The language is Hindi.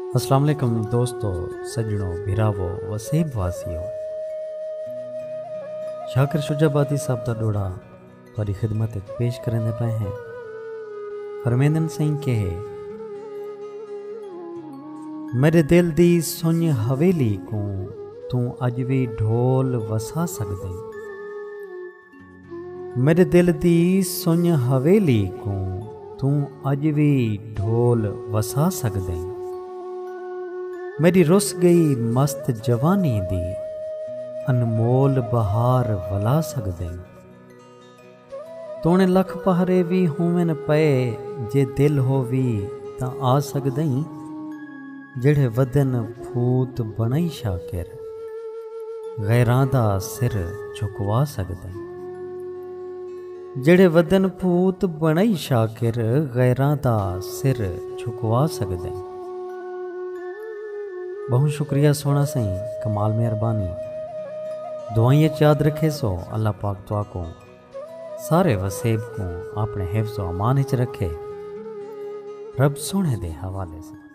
अस्सलाम वालेकुम दोस्तों, सजनों, भिरावो, वसीब वासियों। शाकिर शुजाबादी साहब का डोड़ा थोड़ी खिदमत पेश करने पे हैं। फरमेंदन सही कहे, मेरे दिल दी सुन हवेली को तू अज भी ढोल वसा सकदे। मेरे दिल दी सुन हवेली को तू अज भी ढोल वसा सकदे। मेरी रुस गई मस्त जवानी दी अनमोल बहार वला सकदे। तोने लख पहरे भी होवन पे जे दिल होवी तां आ सकदई। जेड़े वदन फूत बनई शाकिर गैरां दा सिर झुकवा सकदई। जेड़े वदन फूत बनई शाकिर गैरां दा सिर झुकवा सकदई। बहुत शुक्रिया सोना सही, कमाल मेहरबानी। दुआएं याद रखे सो अल्लाह पाक तुआ को सारे वसेब को अपने हिफ्ज़ व अमान च रखे। रब सोने दे हवाले से।